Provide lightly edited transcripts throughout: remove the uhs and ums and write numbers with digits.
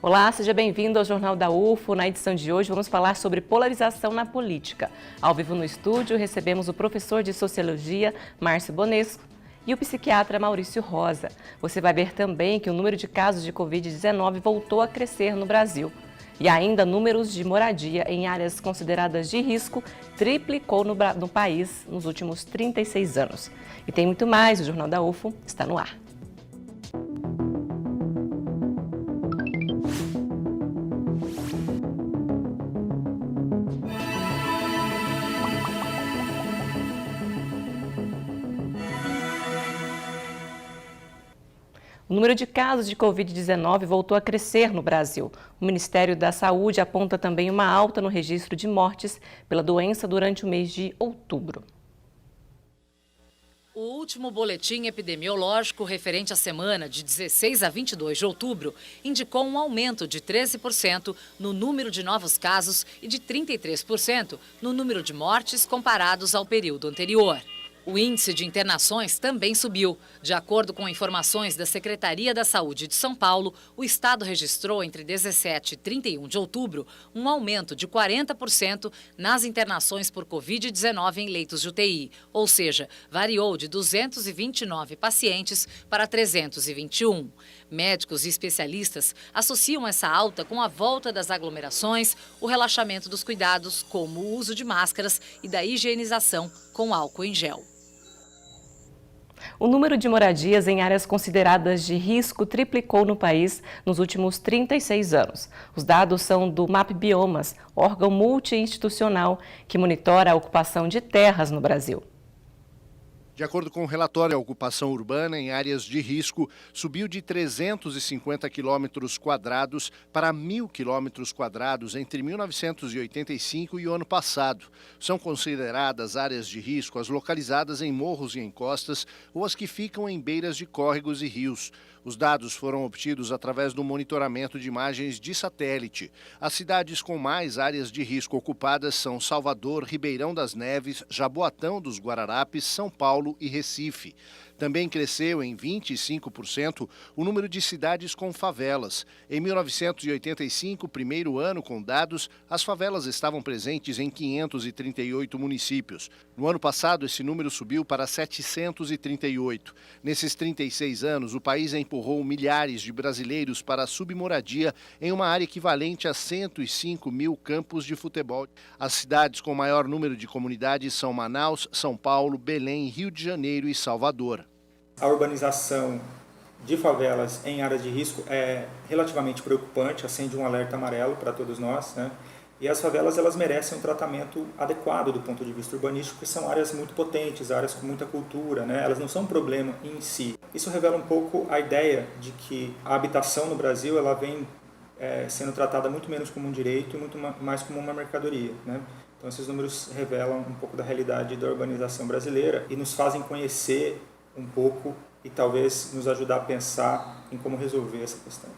Olá, seja bem-vindo ao Jornal da UFO. Na edição de hoje vamos falar sobre polarização na política. Ao vivo no estúdio recebemos o professor de Sociologia, Márcio Bonesco, e o psiquiatra Maurício Rosa. Você vai ver também que o número de casos de Covid-19 voltou a crescer no Brasil. E ainda números de moradia em áreas consideradas de risco triplicou no país nos últimos 36 anos. E tem muito mais, o Jornal da UFO está no ar. O número de casos de Covid-19 voltou a crescer no Brasil. O Ministério da Saúde aponta também uma alta no registro de mortes pela doença durante o mês de outubro. O último boletim epidemiológico referente à semana de 16 a 22 de outubro indicou um aumento de 13% no número de novos casos e de 33% no número de mortes comparados ao período anterior. O índice de internações também subiu. De acordo com informações da Secretaria da Saúde de São Paulo, o estado registrou entre 17 e 31 de outubro um aumento de 40% nas internações por Covid-19 em leitos de UTI, ou seja, variou de 229 pacientes para 321. Médicos e especialistas associam essa alta com a volta das aglomerações, o relaxamento dos cuidados, como o uso de máscaras e da higienização com álcool em gel. O número de moradias em áreas consideradas de risco triplicou no país nos últimos 36 anos. Os dados são do MapBiomas, órgão multi-institucional que monitora a ocupação de terras no Brasil. De acordo com o relatório, a ocupação urbana em áreas de risco subiu de 350 quilômetros quadrados para 1.000 quilômetros quadrados entre 1985 e o ano passado. São consideradas áreas de risco as localizadas em morros e encostas ou as que ficam em beiras de córregos e rios. Os dados foram obtidos através do monitoramento de imagens de satélite. As cidades com mais áreas de risco ocupadas são Salvador, Ribeirão das Neves, Jaboatão dos Guararapes, São Paulo e Recife. Também cresceu em 25% o número de cidades com favelas. Em 1985, primeiro ano com dados, as favelas estavam presentes em 538 municípios. No ano passado, esse número subiu para 738. Nesses 36 anos, o país empurrou milhares de brasileiros para a submoradia em uma área equivalente a 105 mil campos de futebol. As cidades com maior número de comunidades são Manaus, São Paulo, Belém, Rio de Janeiro e Salvador. A urbanização de favelas em áreas de risco é relativamente preocupante, acende um alerta amarelo para todos nós, né? E as favelas elas merecem um tratamento adequado do ponto de vista urbanístico, porque são áreas muito potentes, áreas com muita cultura, né? Elas não são um problema em si. Isso revela um pouco a ideia de que a habitação no Brasil ela vem sendo tratada muito menos como um direito e muito mais como uma mercadoria, né? Então esses números revelam um pouco da realidade da urbanização brasileira e nos fazem conhecer um pouco e talvez nos ajudar a pensar em como resolver essa questão.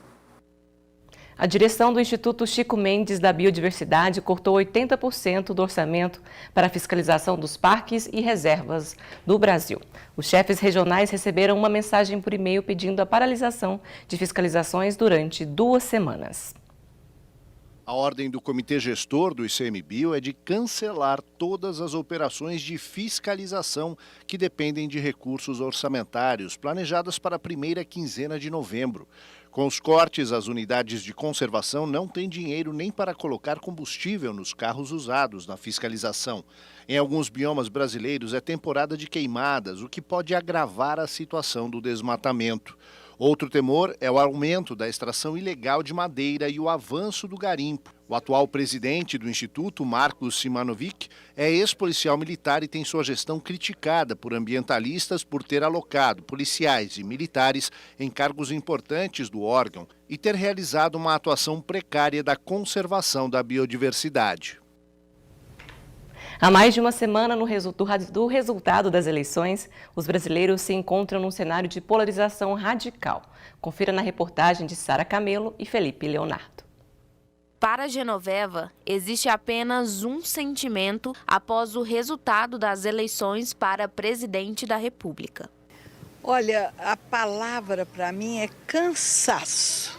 A direção do Instituto Chico Mendes da Biodiversidade cortou 80% do orçamento para a fiscalização dos parques e reservas do Brasil. Os chefes regionais receberam uma mensagem por e-mail pedindo a paralisação de fiscalizações durante 2 semanas. A ordem do Comitê Gestor do ICMBio é de cancelar todas as operações de fiscalização que dependem de recursos orçamentários planejadas para a primeira quinzena de novembro. Com os cortes, as unidades de conservação não têm dinheiro nem para colocar combustível nos carros usados na fiscalização. Em alguns biomas brasileiros é temporada de queimadas, o que pode agravar a situação do desmatamento. Outro temor é o aumento da extração ilegal de madeira e o avanço do garimpo. O atual presidente do Instituto, Marcos Simanovic, é ex-policial militar e tem sua gestão criticada por ambientalistas por ter alocado policiais e militares em cargos importantes do órgão e ter realizado uma atuação precária da conservação da biodiversidade. Há mais de uma semana do resultado das eleições, os brasileiros se encontram num cenário de polarização radical. Confira na reportagem de Sara Camelo e Felipe Leonardo. Para Genoveva, existe apenas um sentimento após o resultado das eleições para presidente da República. Olha, a palavra para mim é cansaço.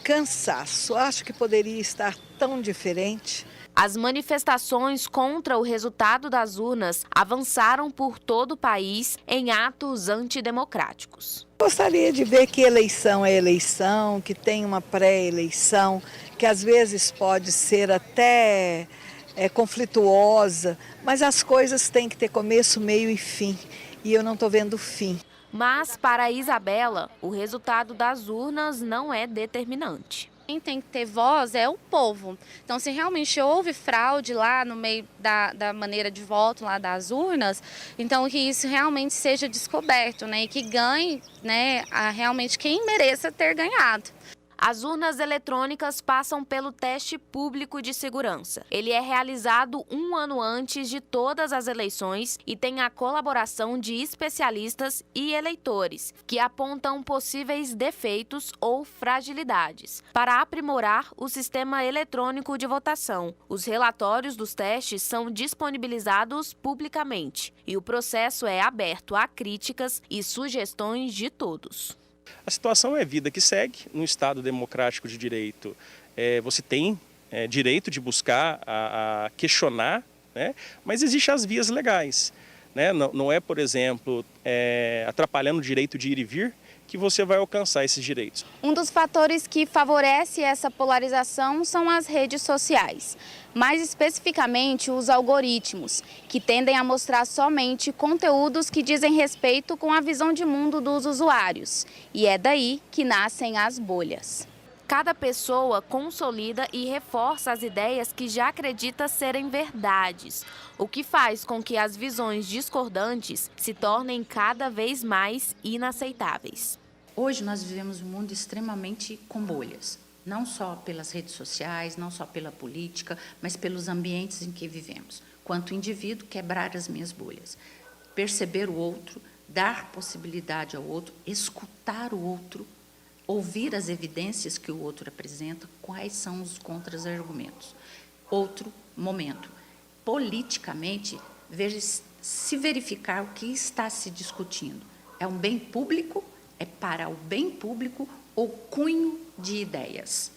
cansaço. Acho que poderia estar tão diferente. As manifestações contra o resultado das urnas avançaram por todo o país em atos antidemocráticos. Gostaria de ver que eleição é eleição, que tem uma pré-eleição, que às vezes pode ser até conflituosa, mas as coisas têm que ter começo, meio e fim. E eu não estou vendo o fim. Mas, para a Isabela, o resultado das urnas não é determinante. Quem tem que ter voz é o povo. Então, se realmente houve fraude lá no meio da maneira de voto lá das urnas, então que isso realmente seja descoberto, né? E que ganhe, né, realmente quem mereça ter ganhado. As urnas eletrônicas passam pelo teste público de segurança. Ele é realizado 1 ano antes de todas as eleições e tem a colaboração de especialistas e eleitores, que apontam possíveis defeitos ou fragilidades, para aprimorar o sistema eletrônico de votação. Os relatórios dos testes são disponibilizados publicamente e o processo é aberto a críticas e sugestões de todos. A situação é vida que segue. No Estado democrático de direito, você tem direito de buscar, a questionar, né? Mas existem as vias legais. Né? Não é, por exemplo, atrapalhando o direito de ir e vir, que você vai alcançar esses direitos. Um dos fatores que favorece essa polarização são as redes sociais, mais especificamente os algoritmos, que tendem a mostrar somente conteúdos que dizem respeito com a visão de mundo dos usuários. E é daí que nascem as bolhas. Cada pessoa consolida e reforça as ideias que já acredita serem verdades, o que faz com que as visões discordantes se tornem cada vez mais inaceitáveis. Hoje nós vivemos um mundo extremamente com bolhas, não só pelas redes sociais, não só pela política, mas pelos ambientes em que vivemos. Quanto indivíduo, quebrar as minhas bolhas, perceber o outro, dar possibilidade ao outro, escutar o outro, ouvir as evidências que o outro apresenta, quais são os contra-argumentos. Outro momento, politicamente, se verificar o que está se discutindo. É um bem público? É para o bem público ou cunho de ideias?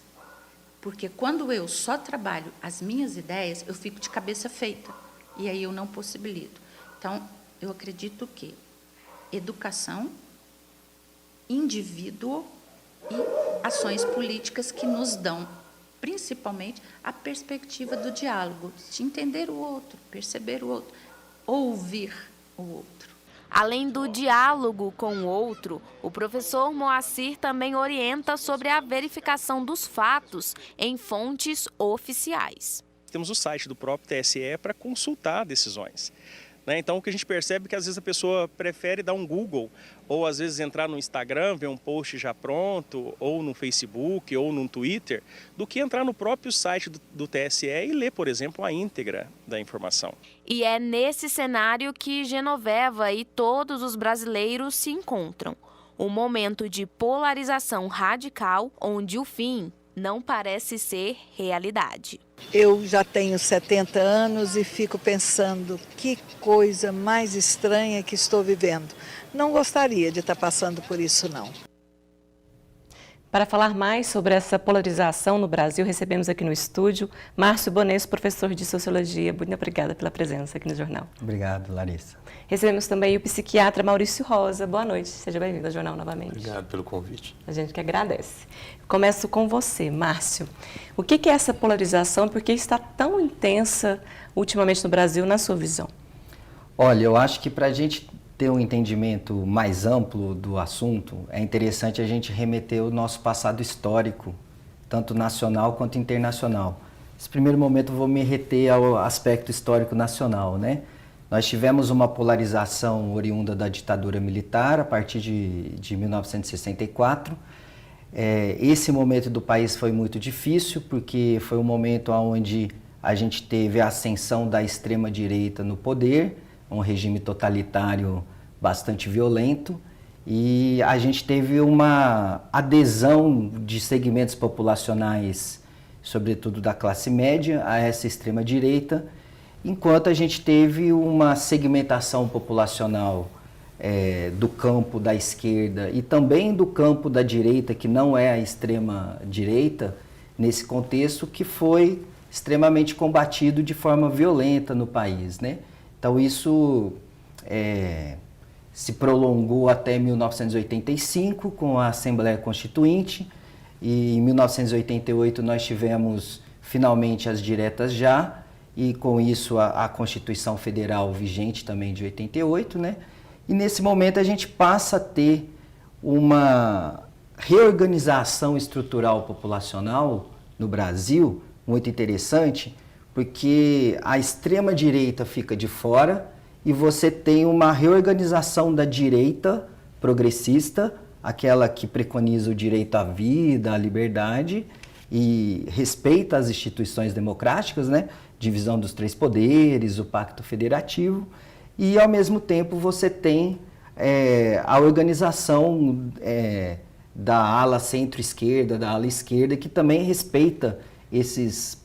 Porque quando eu só trabalho as minhas ideias, eu fico de cabeça feita, e aí eu não possibilito. Então, eu acredito que educação, indivíduo, e ações políticas que nos dão, principalmente, a perspectiva do diálogo, de entender o outro, perceber o outro, ouvir o outro. Além do diálogo com o outro, o professor Moacir também orienta sobre a verificação dos fatos em fontes oficiais. Temos o site do próprio TSE para consultar decisões. Então, o que a gente percebe é que às vezes a pessoa prefere dar um Google, ou às vezes entrar no Instagram, ver um post já pronto, ou no Facebook, ou no Twitter, do que entrar no próprio site do TSE e ler, por exemplo, a íntegra da informação. E é nesse cenário que Genoveva e todos os brasileiros se encontram. Um momento de polarização radical, onde o fim não parece ser realidade. Eu já tenho 70 anos e fico pensando que coisa mais estranha que estou vivendo. Não gostaria de estar passando por isso, não. Para falar mais sobre essa polarização no Brasil, recebemos aqui no estúdio Márcio Bonesco, professor de Sociologia. Muito obrigada pela presença aqui no jornal. Obrigado, Larissa. Recebemos também o psiquiatra Maurício Rosa. Boa noite, seja bem-vindo ao jornal novamente. Obrigado pelo convite. A gente que agradece. Começo com você, Márcio. O que é essa polarização e por que está tão intensa ultimamente no Brasil, na sua visão? Olha, eu acho que para a gente ter um entendimento mais amplo do assunto, é interessante a gente remeter o nosso passado histórico, tanto nacional quanto internacional. Nesse primeiro momento eu vou me reter ao aspecto histórico nacional, né? Nós tivemos uma polarização oriunda da ditadura militar a partir de 1964. Esse momento do país foi muito difícil, porque foi um momento onde a gente teve a ascensão da extrema-direita no poder, um regime totalitário bastante violento, e a gente teve uma adesão de segmentos populacionais, sobretudo da classe média, a essa extrema-direita, enquanto a gente teve uma segmentação populacional do campo da esquerda e também do campo da direita, que não é a extrema-direita, nesse contexto, que foi extremamente combatido de forma violenta no país, né? Então isso se prolongou até 1985 com a Assembleia Constituinte, e em 1988 nós tivemos finalmente as diretas já, e com isso a Constituição Federal vigente também de 88, né? E nesse momento a gente passa a ter uma reorganização estrutural populacional no Brasil, muito interessante, porque a extrema-direita fica de fora e você tem uma reorganização da direita progressista, aquela que preconiza o direito à vida, à liberdade e respeita as instituições democráticas, né? Divisão dos 3 poderes, o Pacto Federativo, e ao mesmo tempo você tem a organização da ala centro-esquerda, da ala esquerda, que também respeita esses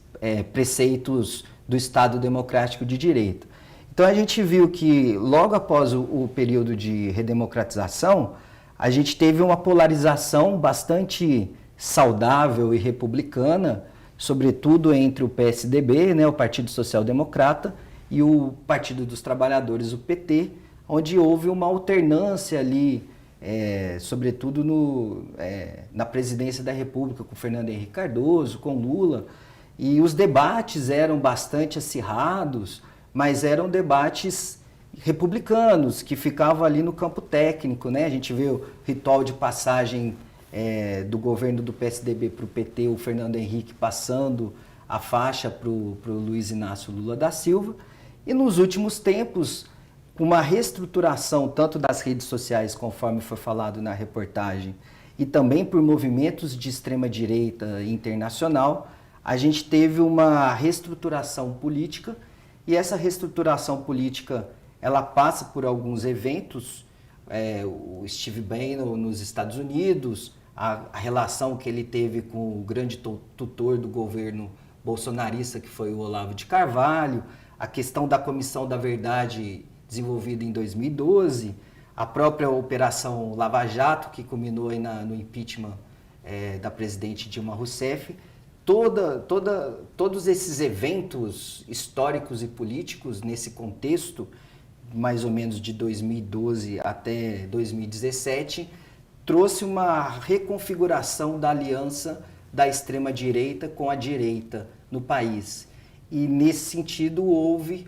preceitos do Estado Democrático de Direito. Então a gente viu que logo após o período de redemocratização, a gente teve uma polarização bastante saudável e republicana, sobretudo entre o PSDB, né, o Partido Social Democrata, e o Partido dos Trabalhadores, o PT, onde houve uma alternância ali, sobretudo na presidência da República, com Fernando Henrique Cardoso, com Lula, e os debates eram bastante acirrados, mas eram debates republicanos, que ficavam ali no campo técnico, né? A gente vê o ritual de passagem do governo do PSDB para o PT, o Fernando Henrique passando a faixa para o Luiz Inácio Lula da Silva, e nos últimos tempos, uma reestruturação tanto das redes sociais, conforme foi falado na reportagem, e também por movimentos de extrema-direita internacional, a gente teve uma reestruturação política, e essa reestruturação política ela passa por alguns eventos, o Steve Bannon nos Estados Unidos, a relação que ele teve com o grande tutor do governo bolsonarista, que foi o Olavo de Carvalho, a questão da Comissão da Verdade desenvolvida em 2012, a própria Operação Lava Jato, que culminou aí no impeachment da presidente Dilma Rousseff. Todos esses eventos históricos e políticos nesse contexto, mais ou menos de 2012 até 2017, trouxe uma reconfiguração da aliança da extrema-direita com a direita no país. E nesse sentido houve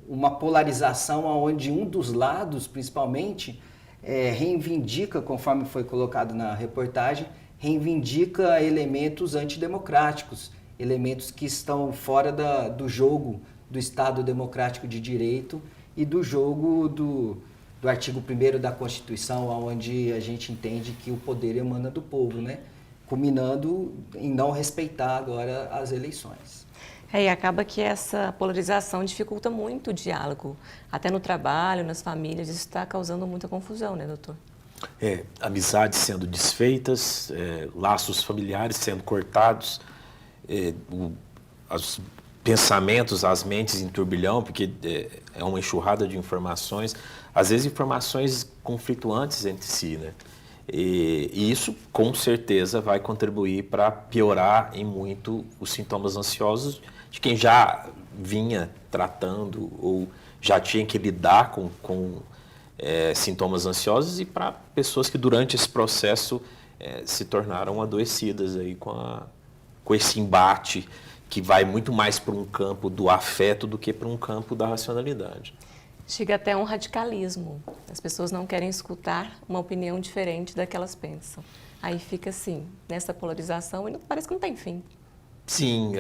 uma polarização onde um dos lados, principalmente, reivindica, conforme foi colocado na reportagem, reivindica elementos antidemocráticos, elementos que estão fora do jogo do Estado Democrático de Direito e do jogo do artigo 1º da Constituição, onde a gente entende que o poder emana do povo, né? Culminando em não respeitar agora as eleições. E acaba que essa polarização dificulta muito o diálogo, até no trabalho, nas famílias, isso está causando muita confusão, né, doutor? Amizades sendo desfeitas, laços familiares sendo cortados, os pensamentos, as mentes em turbilhão, porque é uma enxurrada de informações, às vezes informações conflituantes entre si, né? E isso, com certeza, vai contribuir para piorar em muito os sintomas ansiosos de quem já vinha tratando ou já tinha que lidar com sintomas ansiosos, e para pessoas que durante esse processo se tornaram adoecidas aí com esse embate que vai muito mais para um campo do afeto do que para um campo da racionalidade. Chega até um radicalismo. As pessoas não querem escutar uma opinião diferente da que elas pensam. Aí fica assim, nessa polarização, e parece que não tem fim. Sim,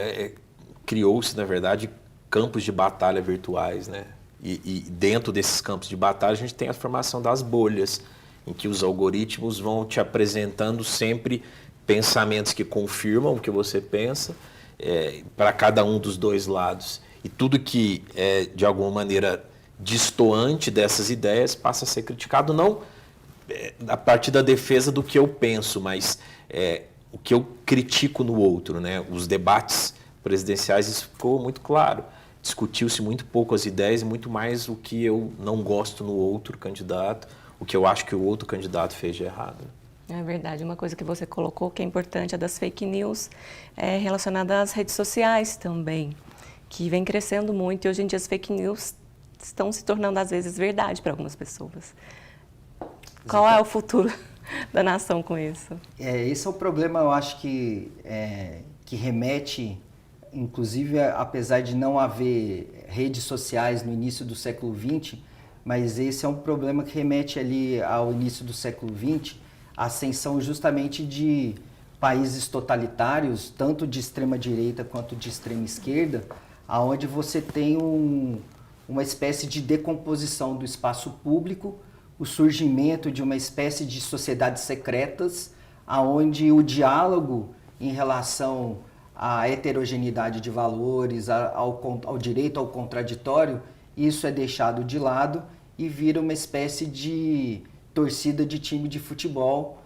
criou-se, na verdade, campos de batalha virtuais, né? E dentro desses campos de batalha a gente tem a formação das bolhas, em que os algoritmos vão te apresentando sempre pensamentos que confirmam o que você pensa, para cada um dos dois lados. E tudo que é, de alguma maneira, distoante dessas ideias passa a ser criticado, não a partir da defesa do que eu penso, mas o que eu critico no outro, né? Os debates presidenciais, isso ficou muito claro. discutiu-se muito pouco as ideias e muito mais o que eu não gosto no outro candidato, o que eu acho que o outro candidato fez de errado. É verdade, uma coisa que você colocou que é importante é das fake news relacionada às redes sociais também, que vem crescendo muito e hoje em dia as fake news estão se tornando às vezes verdade para algumas pessoas. Qual é o futuro da nação com isso? Esse é o problema, eu acho que remete, inclusive, apesar de não haver redes sociais no início do século XX, mas esse é um problema que remete ali ao início do século XX, a ascensão justamente de países totalitários, tanto de extrema direita quanto de extrema esquerda, aonde você tem uma espécie de decomposição do espaço público, o surgimento de uma espécie de sociedades secretas, aonde o diálogo em relação à heterogeneidade de valores, ao direito ao contraditório, isso é deixado de lado e vira uma espécie de torcida de time de futebol,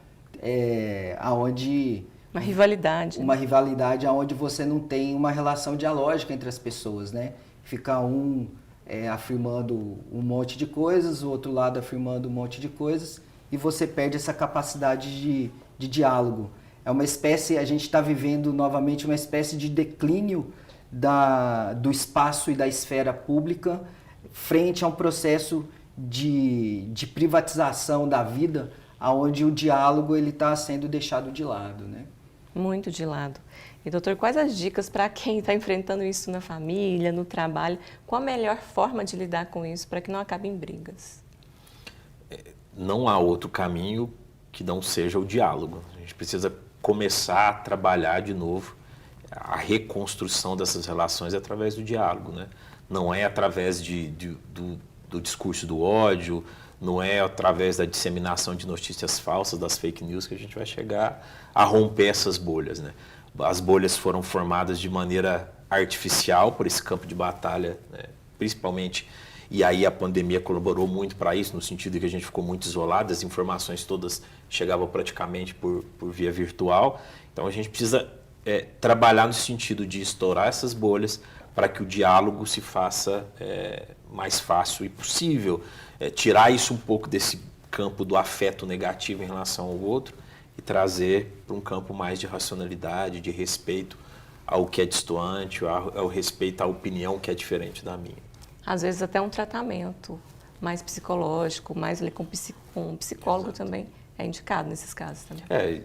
aonde uma rivalidade. Uma rivalidade onde você não tem uma relação dialógica entre as pessoas, né? Fica afirmando um monte de coisas, o outro lado afirmando um monte de coisas, e você perde essa capacidade de diálogo. É uma espécie, a gente está vivendo novamente uma espécie de declínio do espaço e da esfera pública frente a um processo de privatização da vida, onde o diálogo está sendo deixado de lado, né? Muito de lado. E, doutor, quais as dicas para quem está enfrentando isso na família, no trabalho? Qual a melhor forma de lidar com isso para que não acabe em brigas? Não há outro caminho que não seja o diálogo. A gente precisa começar a trabalhar de novo a reconstrução dessas relações através do diálogo, né? Não é através do discurso do ódio, não é através da disseminação de notícias falsas, das fake news, que a gente vai chegar a romper essas bolhas, né? As bolhas foram formadas de maneira artificial por esse campo de batalha, né? Principalmente, e aí a pandemia colaborou muito para isso, no sentido de que a gente ficou muito isolado, as informações todas chegavam praticamente por via virtual. Então a gente precisa trabalhar no sentido de estourar essas bolhas para que o diálogo se faça mais fácil e possível. Tirar isso um pouco desse campo do afeto negativo em relação ao outro e trazer para um campo mais de racionalidade, de respeito ao que é distoante, ao respeito à opinião que é diferente da minha. Às vezes até um tratamento mais psicológico, mais com um psicólogo. Exato. Também é indicado nesses casos também.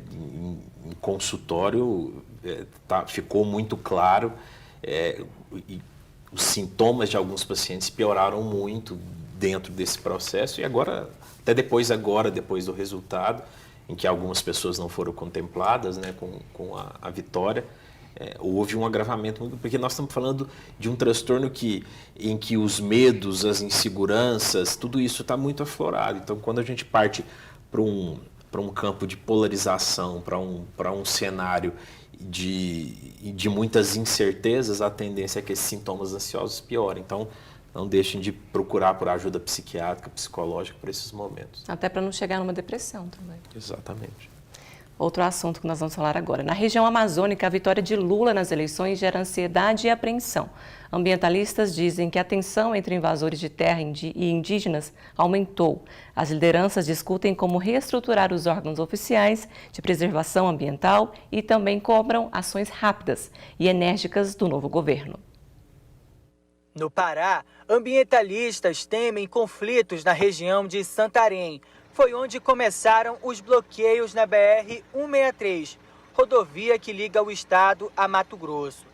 Em consultório ficou muito claro, os sintomas de alguns pacientes pioraram muito dentro desse processo e agora, até depois do resultado, em que algumas pessoas não foram contempladas, né, com a vitória, houve um agravamento, porque nós estamos falando de um transtorno em que os medos, as inseguranças, tudo isso está muito aflorado. Então, quando a gente parte para um campo de polarização, para um cenário de muitas incertezas, a tendência é que esses sintomas ansiosos piorem. Então, não deixem de procurar por ajuda psiquiátrica, psicológica para esses momentos. Até para não chegar numa depressão também. Exatamente. Outro assunto que nós vamos falar agora. Na região amazônica, a vitória de Lula nas eleições gera ansiedade e apreensão. Ambientalistas dizem que a tensão entre invasores de terra e indígenas aumentou. As lideranças discutem como reestruturar os órgãos oficiais de preservação ambiental e também cobram ações rápidas e enérgicas do novo governo. No Pará, ambientalistas temem conflitos na região de Santarém. Foi onde começaram os bloqueios na BR-163, rodovia que liga o estado a Mato Grosso.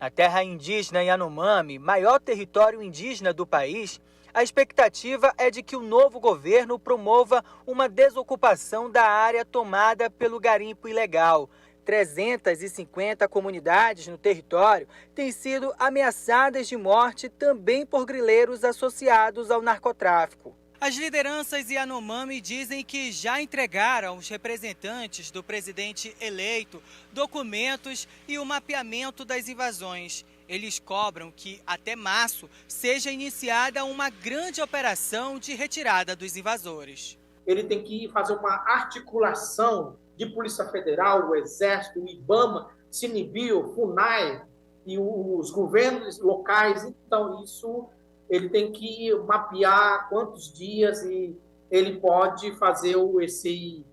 Na terra indígena Yanomami, maior território indígena do país, a expectativa é de que o novo governo promova uma desocupação da área tomada pelo garimpo ilegal. 350 comunidades no território têm sido ameaçadas de morte também por grileiros associados ao narcotráfico. As lideranças Yanomami dizem que já entregaram aos representantes do presidente eleito documentos e o mapeamento das invasões. Eles cobram que até março seja iniciada uma grande operação de retirada dos invasores. Ele tem que fazer uma articulação de Polícia Federal, o Exército, o IBAMA, Sinibio, FUNAI, e os governos locais. Então, isso ele tem que mapear quantos dias e ele pode fazer esse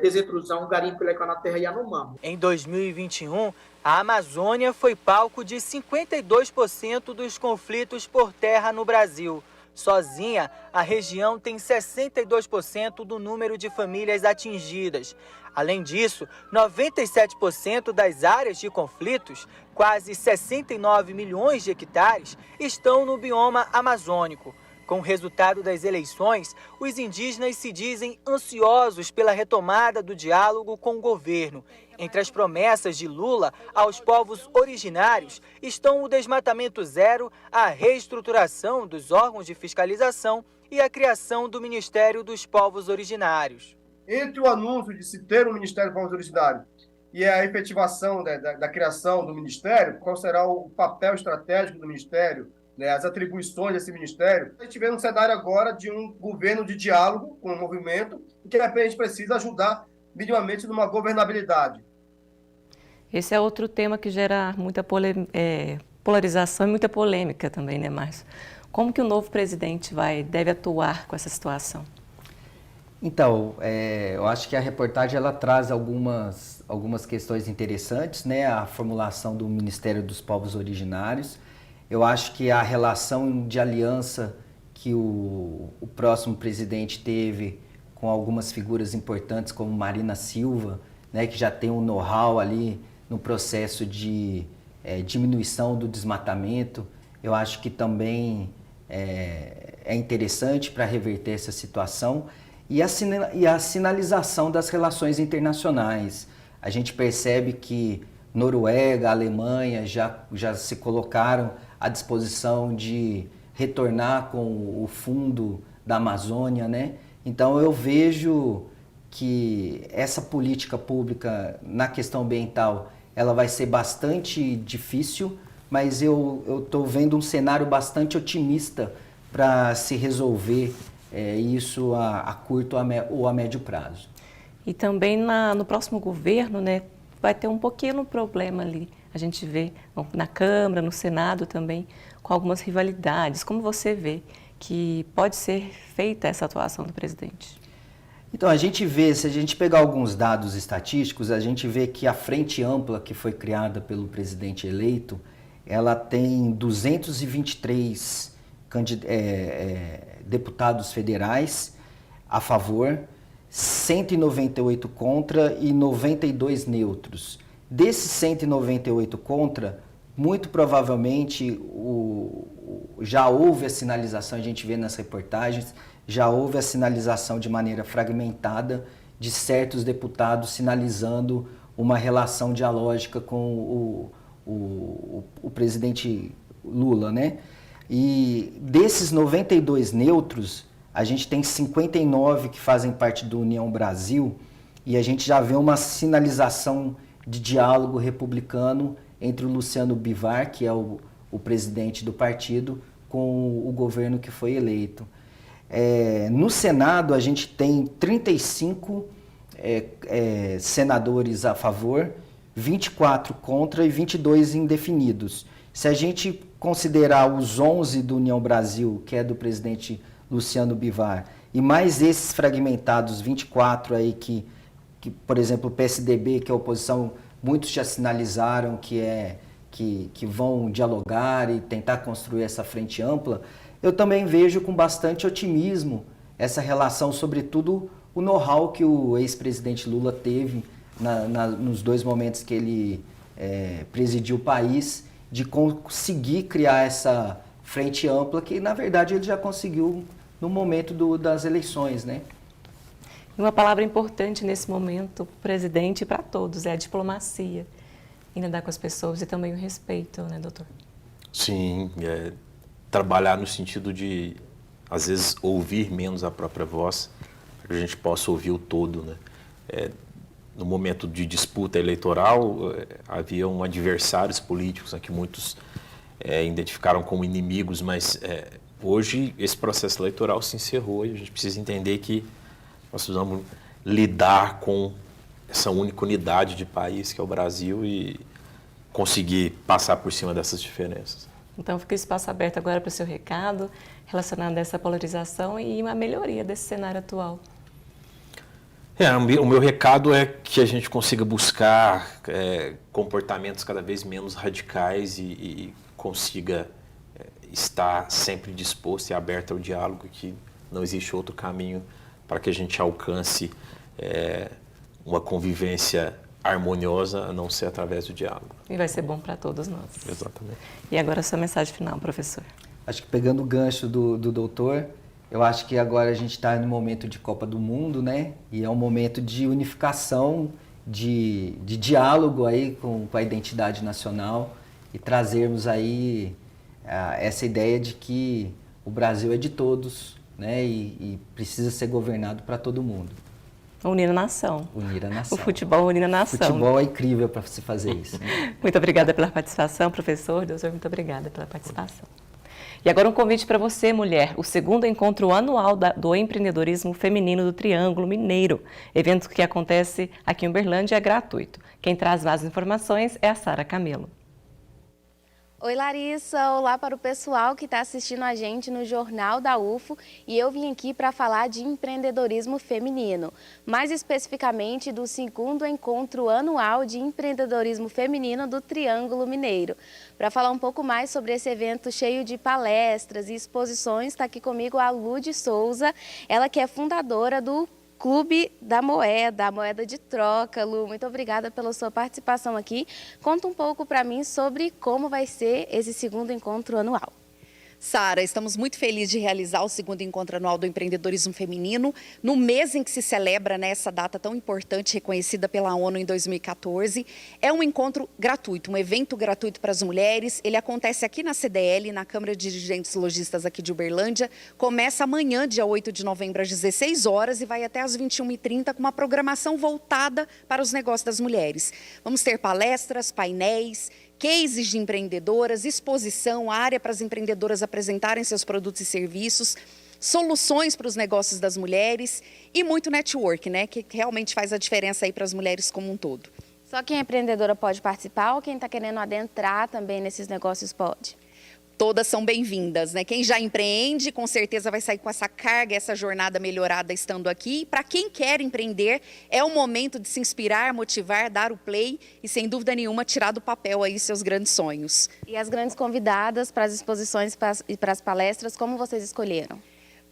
desintrusão, garimpo ilegal na terra Yanomami. Em 2021, a Amazônia foi palco de 52% dos conflitos por terra no Brasil. Sozinha, a região tem 62% do número de famílias atingidas. Além disso, 97% das áreas de conflitos, quase 69 milhões de hectares, estão no bioma amazônico. Com o resultado das eleições, os indígenas se dizem ansiosos pela retomada do diálogo com o governo. Entre as promessas de Lula aos povos originários estão o desmatamento zero, a reestruturação dos órgãos de fiscalização e a criação do Ministério dos Povos Originários. Entre o anúncio de se ter um Ministério dos Povos Originários e a efetivação da criação do Ministério, qual será o papel estratégico do Ministério, as atribuições desse ministério, a gente vê um cenário agora de um governo de diálogo com o movimento e que a gente precisa ajudar minimamente numa governabilidade. Esse é outro tema que gera muita polarização e muita polêmica também, né, Márcio? Como que o novo presidente deve atuar com essa situação? Então, eu acho que a reportagem ela traz algumas questões interessantes, né? A formulação do Ministério dos Povos Originários. Eu acho que a relação de aliança que o próximo presidente teve com algumas figuras importantes como Marina Silva, né, que já tem um know-how ali no processo de diminuição do desmatamento, eu acho que também é interessante para reverter essa situação. E a sinalização das relações internacionais. A gente percebe que Noruega, Alemanha já se colocaram à disposição de retornar com o fundo da Amazônia, né? Então eu vejo que essa política pública na questão ambiental ela vai ser bastante difícil, mas eu estou vendo um cenário bastante otimista para se resolver isso a curto ou a médio prazo. E também no próximo governo, né, vai ter um pequeno problema ali. A gente vê na Câmara, no Senado também, com algumas rivalidades. Como você vê que pode ser feita essa atuação do presidente? Então, a gente vê, se a gente pegar alguns dados estatísticos, a gente vê que a Frente Ampla que foi criada pelo presidente eleito, ela tem 223 deputados federais a favor, 198 contra e 92 neutros. Desses 198 contra, muito provavelmente já houve a sinalização, a gente vê nas reportagens, já houve a sinalização de maneira fragmentada de certos deputados sinalizando uma relação dialógica com o presidente Lula, né? E desses 92 neutros, a gente tem 59 que fazem parte do União Brasil e a gente já vê uma sinalização de diálogo republicano entre o Luciano Bivar, que é o presidente do partido, com o governo que foi eleito. No Senado, a gente tem 35 senadores a favor, 24 contra e 22 indefinidos. Se a gente considerar os 11 do União Brasil, que é do presidente Luciano Bivar, e mais esses fragmentados 24 aí que por exemplo, o PSDB, que é a oposição, muitos já sinalizaram que vão dialogar e tentar construir essa frente ampla, eu também vejo com bastante otimismo essa relação, sobretudo o know-how que o ex-presidente Lula teve nos dois momentos que ele presidiu o país, de conseguir criar essa frente ampla que, na verdade, ele já conseguiu no momento das eleições, né? E uma palavra importante nesse momento, presidente, e para todos, é a diplomacia. Em lidar com as pessoas e também o respeito, né, doutor? Sim, trabalhar no sentido de, às vezes, ouvir menos a própria voz, para que a gente possa ouvir o todo, né? No momento de disputa eleitoral, haviam adversários políticos, né, que muitos identificaram como inimigos, mas hoje esse processo eleitoral se encerrou e a gente precisa entender que nós precisamos lidar com essa única unidade de país que é o Brasil e conseguir passar por cima dessas diferenças. Então fica o espaço aberto agora para o seu recado relacionado a essa polarização e uma melhoria desse cenário atual. O meu recado é que a gente consiga buscar comportamentos cada vez menos radicais e consiga estar sempre disposto e aberto ao diálogo, que não existe outro caminho para que a gente alcance uma convivência harmoniosa, a não ser através do diálogo. E vai ser bom para todos nós. Exatamente. E agora a sua mensagem final, professor. Acho que pegando o gancho do doutor, eu acho que agora a gente está no momento de Copa do Mundo, né? E é um momento de unificação, de diálogo aí com a identidade nacional e trazermos aí essa ideia de que o Brasil é de todos, né? E precisa ser governado para todo mundo. Unir a nação. Unir a nação. O futebol unir a nação. O futebol é incrível para se fazer isso. Muito obrigada pela participação, professor. Doutor, muito obrigada pela participação. E agora um convite para você, mulher, o segundo encontro anual do empreendedorismo feminino do Triângulo Mineiro. Evento que acontece aqui em Uberlândia é gratuito. Quem traz mais informações é a Sara Camelo. Oi, Larissa. Olá para o pessoal que está assistindo a gente no Jornal da UFO. E eu vim aqui para falar de empreendedorismo feminino, mais especificamente do segundo encontro anual de empreendedorismo feminino do Triângulo Mineiro. Para falar um pouco mais sobre esse evento cheio de palestras e exposições, está aqui comigo a Lude Souza, ela que é fundadora do Clube da Moeda, a moeda de troca. Lu, muito obrigada pela sua participação aqui. Conta um pouco para mim sobre como vai ser esse segundo encontro anual. Sara, estamos muito felizes de realizar o segundo encontro anual do empreendedorismo feminino, no mês em que se celebra essa data tão importante, reconhecida pela ONU em 2014. É um encontro gratuito, um evento gratuito para as mulheres. Ele acontece aqui na CDL, na Câmara de Dirigentes Lojistas aqui de Uberlândia. Começa amanhã, dia 8 de novembro, às 16 horas e vai até às 21h30, com uma programação voltada para os negócios das mulheres. Vamos ter palestras, painéis, cases de empreendedoras, exposição, área para as empreendedoras apresentarem seus produtos e serviços, soluções para os negócios das mulheres e muito network, né, que realmente faz a diferença aí para as mulheres como um todo. Só quem é empreendedora pode participar ou quem está querendo adentrar também nesses negócios pode? Todas são bem-vindas, né? Quem já empreende, com certeza vai sair com essa carga, essa jornada melhorada estando aqui. E para quem quer empreender, é o momento de se inspirar, motivar, dar o play e, sem dúvida nenhuma, tirar do papel aí seus grandes sonhos. E as grandes convidadas para as exposições e para as palestras, como vocês escolheram?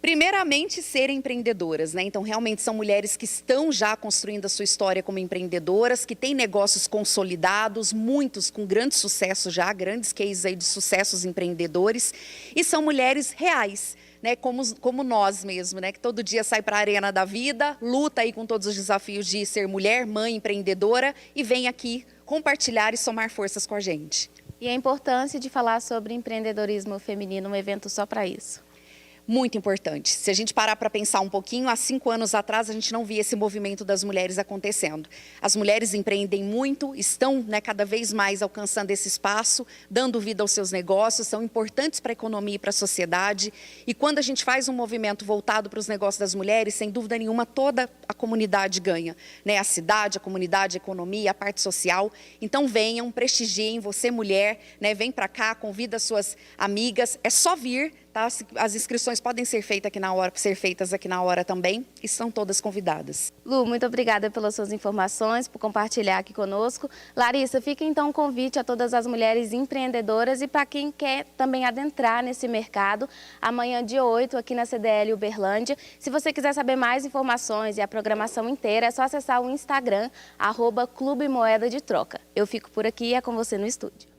Primeiramente, serem empreendedoras, né? Então, realmente são mulheres que estão já construindo a sua história como empreendedoras, que têm negócios consolidados, muitos com grande sucesso já, grandes cases aí de sucessos empreendedores, e são mulheres reais, né? Como nós mesmo, né? Que todo dia sai para a arena da vida, luta aí com todos os desafios de ser mulher, mãe, empreendedora e vem aqui compartilhar e somar forças com a gente. E a importância de falar sobre empreendedorismo feminino, um evento só para isso? Muito importante. Se a gente parar para pensar um pouquinho, há 5 anos atrás a gente não via esse movimento das mulheres acontecendo. As mulheres empreendem muito, estão, né, cada vez mais alcançando esse espaço, dando vida aos seus negócios, são importantes para a economia e para a sociedade. E quando a gente faz um movimento voltado para os negócios das mulheres, sem dúvida nenhuma, toda a comunidade ganha, né? A cidade, a comunidade, a economia, a parte social. Então venham, prestigiem, você mulher, né? Vem para cá, convida suas amigas, é só vir. Tá? As inscrições podem ser feitas aqui na hora também e são todas convidadas. Lu, muito obrigada pelas suas informações, por compartilhar aqui conosco. Larissa, fica então um convite a todas as mulheres empreendedoras e para quem quer também adentrar nesse mercado, amanhã dia 8 aqui na CDL Uberlândia. Se você quiser saber mais informações e a programação inteira, é só acessar o Instagram, @Clube Moeda de Troca. Eu fico por aqui e é com você no estúdio.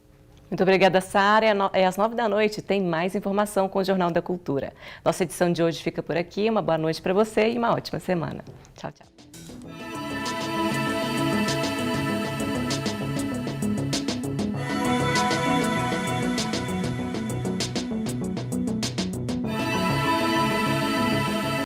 Muito obrigada, Sara. Às 9 da noite tem mais informação com o Jornal da Cultura. Nossa edição de hoje fica por aqui. Uma boa noite para você e uma ótima semana. Tchau, tchau.